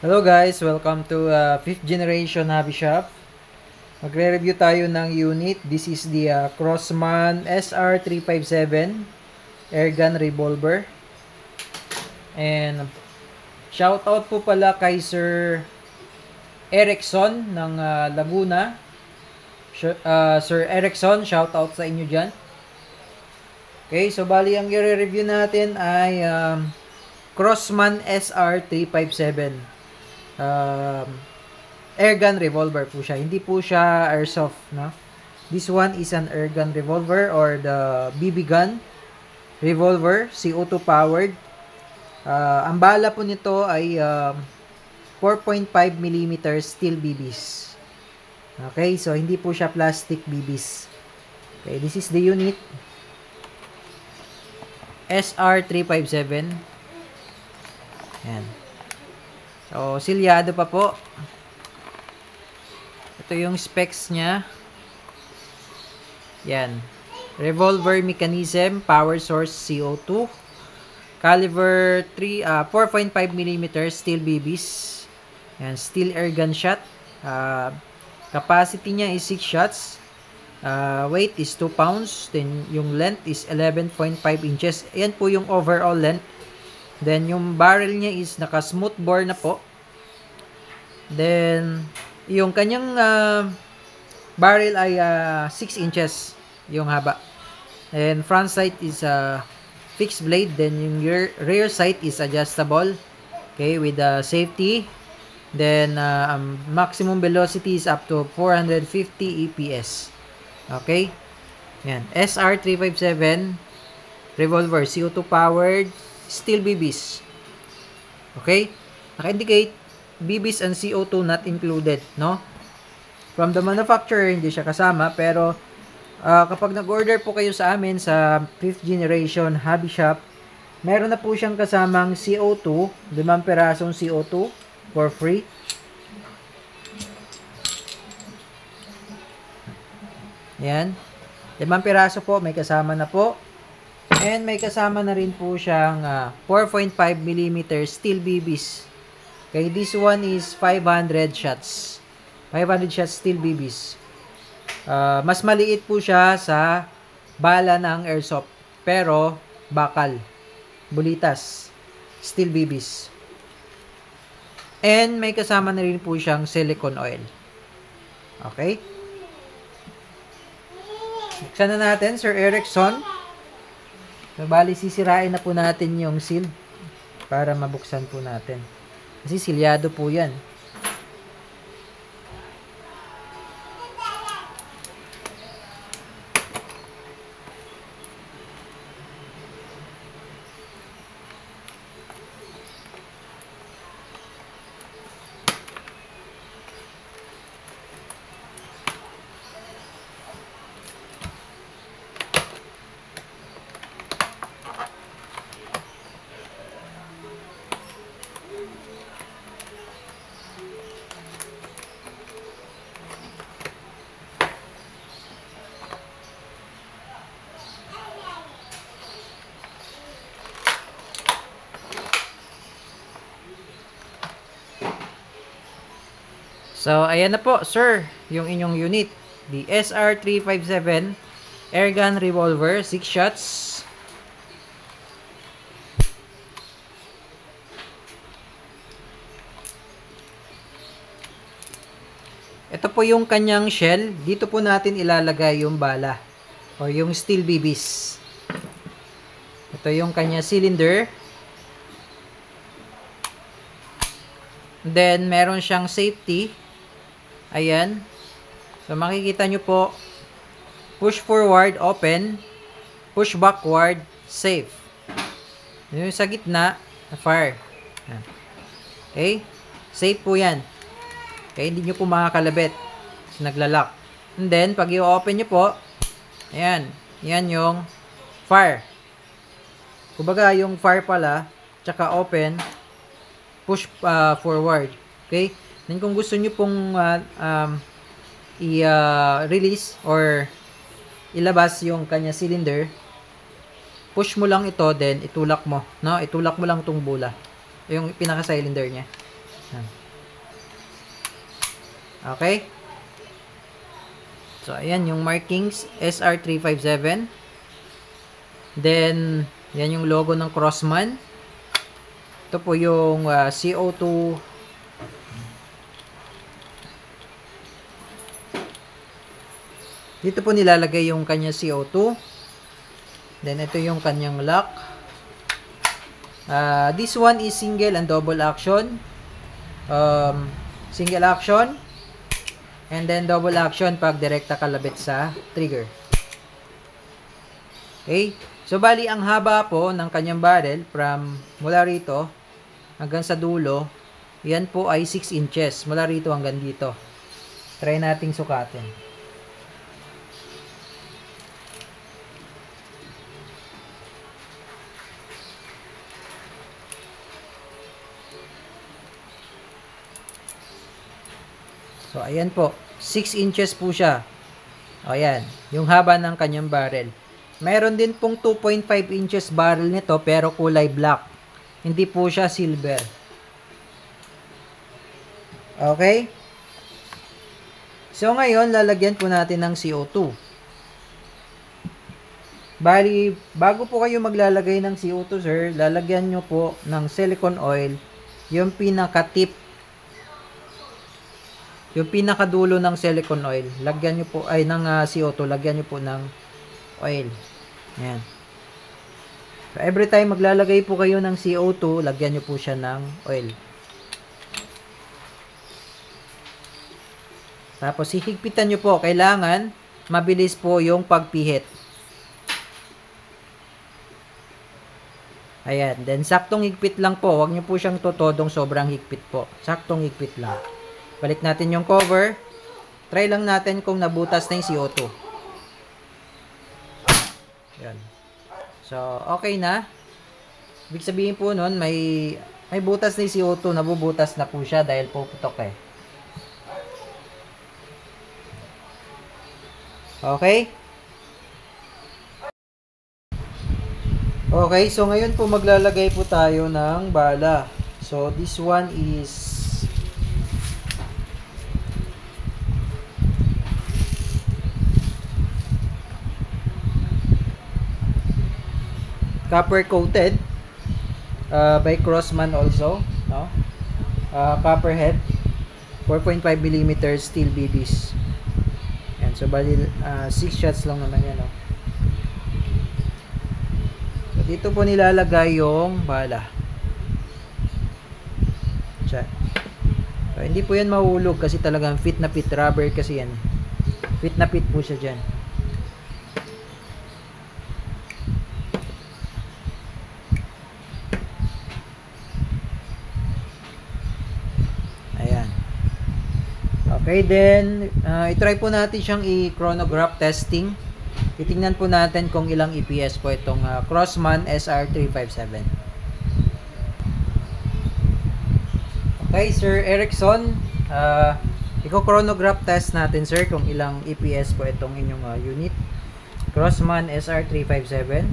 Hello guys, welcome to 5th generation hobby shop. Magre-review tayo ng unit. This is the Crossman SR357 airgun revolver. And shoutout po pala kay Sir Erickson ng Laguna. Sir Erickson, shoutout sa inyo dyan. Okay, so bali ang i-review natin ay Crossman SR357 airgun revolver po siya. Hindi po siya airsoft, no? This one is an airgun revolver or the BB gun revolver, CO2 powered. Ang bala po nito ay 4.5 mm steel BBs. Okay, so hindi po siya plastic BBs. Okay, this is the unit. SR357. Yan. So, silyado pa po. Ito yung specs niya. Yan. Revolver mechanism, power source CO2. Caliber 4.5 mm steel BBs. Yan, steel airgun shot. Capacity niya is 6 shots. Weight is 2 pounds. Then, yung length is 11.5 inches. Yan po yung overall length. Then, yung barrel niya is naka-smooth bore na po. Then, yung kanyang barrel ay 6 inches yung haba. And front sight is fixed blade. Then, yung rear sight is adjustable. Okay, with safety. Then, maximum velocity is up to 450 EPS. Okay. Yan. SR357 revolver, CO2 powered, steel BBs. Okay? Naka-indicate BBs and CO2 not included, no? From the manufacturer, hindi siya kasama, pero kapag nag-order po kayo sa amin sa 5th generation hobby shop, meron na po siyang kasamang CO2, 5 perasong CO2 for free. Yan. 5 piraso po, may kasama na po. And may kasama na rin po siyang 4.5 mm steel BBs. Okay, this one is 500 shots. 500 shots steel BBs. Mas maliit po siya sa bala ng airsoft. Pero, bakal. Bulitas. Steel BBs. And may kasama na rin po siyang silicone oil. Okay? Buksan na natin, Sir Erickson. So, bali, sisirain na po natin yung seal para mabuksan po natin. Kasi silyado po yan. So, ayan na po, sir, yung inyong unit. The SR357 airgun revolver, 6 shots. Ito po yung kanyang shell. Dito po natin ilalagay yung bala o yung steel BBs. Ito yung kanya cylinder. Then, meron siyang safety. Ayan. So, makikita nyo po, push forward, open, push backward, safe. Yung sa gitna, fire. Okay? Safe po yan. Okay, hindi nyo po makakalabit. So, naglalak. And then, pag i-open nyo po, ayan. Yan yung fire. Kumbaga, yung fire pala, tsaka open, push forward. Okay? Then kung gusto niyo pong i-release or ilabas yung kanya cylinder, push mo lang ito, then itulak mo, no? Itulak mo lang tong bula. Yung pinaka-cylinder niya. Yan. Okay? So, ayan yung markings, SR357. Then, yan yung logo ng Crossman. Ito po yung CO2. Dito po nilalagay yung kanya CO2. Then, ito yung kanyang lock. This one is single and double action. Single action. And then, double action pag direkta kalabit sa trigger. Okay? So, bali, ang haba po ng kanyang barrel from mula rito hanggang sa dulo, yan po ay 6 inches. Mula rito hanggang dito. Try nating sukatin. So, ayan po. 6 inches po siya. O, ayan. Yung haba ng kanyang barrel. Meron din pong 2.5 inches barrel nito pero kulay black. Hindi po siya silver. Okay? So, ngayon, lalagyan po natin ng CO2. Bali, bago po kayo maglalagay ng CO2, sir, lalagyan nyo po ng silicone oil yung pinaka-tip. Yung pinakadulo ng silicone oil, lagyan nyo po, ay ng CO2, lagyan nyo po ng oil. Ayan. So, every time maglalagay po kayo ng CO2, lagyan nyo po siya ng oil. Tapos, hihigpitan nyo po. Kailangan, mabilis po yung pagpihit. Ayan. Then, saktong higpit lang po. Huwag nyo po siyang totodong sobrang higpit po. Saktong higpit lang. Balik natin yung cover. Try lang natin kung nabutas na yung CO2. Yan. So, okay na. Ibig sabihin po nun, may butas na yung CO2. Nabubutas na po siya dahil puputok eh. Okay? Okay, so ngayon po maglalagay po tayo ng bala. So, this one is copper coated by Crossman also, no? Copper head, 4.5 mm steel BBs. Yan, so bali 6 shots lang naman yan, no? So dito po nilalagay yung bala. Check. So, hindi po yan mahulog kasi talagang fit na fit, rubber kasi yan. Fit na fit po siya dyan. Okay, then, i-try po natin siyang i-chronograph testing. Titingnan po natin kung ilang EPS po itong Crossman SR357. Okay, Sir Erickson, i-chronograph test natin, sir, kung ilang EPS po itong inyong unit. Crossman SR357.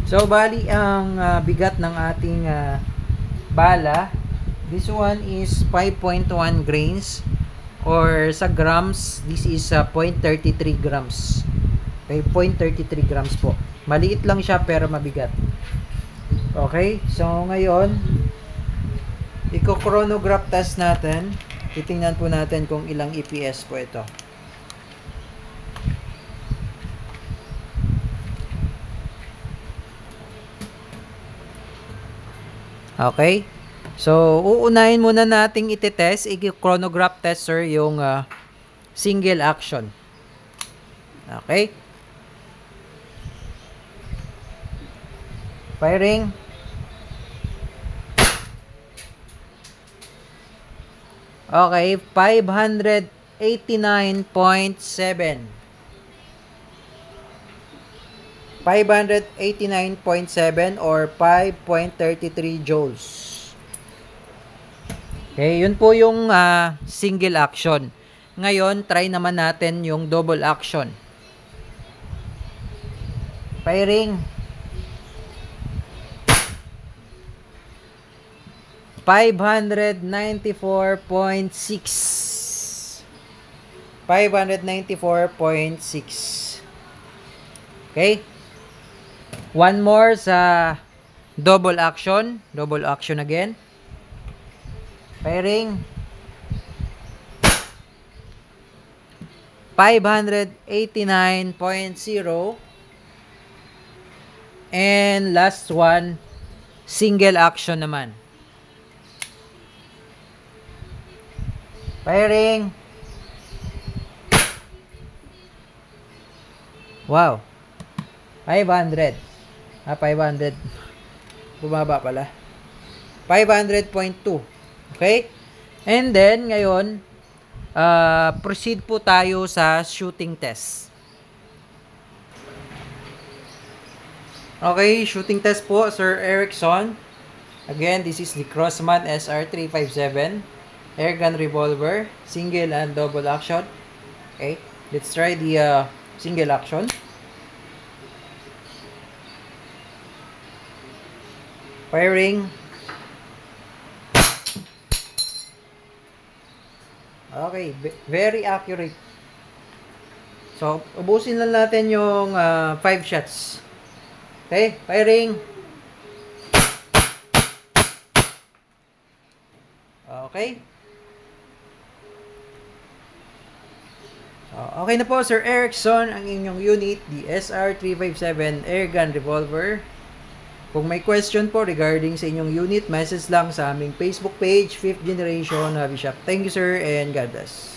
So, bali ang bigat ng ating bala, this one is 5.1 grains or sa grams, this is 0.33 grams. Okay, 0.33 grams po. Maliit lang siya pero mabigat. Okay, so ngayon, i-chronograph test natin. Titingnan po natin kung ilang EPS po ito. Okay? So, uunahin muna nating iti-test, i-chronograph test, sir, yung single action. Okay? Firing. Okay, 589.7. 589.7 or 5.33 joules. Okay, yun po yung single action. Ngayon, try naman natin yung double action. Firing. 594.6. 594.6. Okay? One more sa double action. Double action again. Firing. 589.0. And last one, single action naman. Firing. Wow. 500. 500. Bumaba pala. 500.2. Okay? And then, ngayon, proceed po tayo sa shooting test. Okay, shooting test po, Sir Erickson. Again, this is the Crossman SR357 airgun revolver, single and double action. Okay, let's try the single action. Firing. Okay, very accurate. So, ubusin lang natin yung 5 shots. Okay, firing. Okay. Okay na po, Sir Erickson, ang inyong unit, the SR357 Airgun Revolver. Kung may question po regarding sa inyong unit, message lang sa aming Facebook page, 5th Generation Hobby Shop. Thank you, sir, and God bless.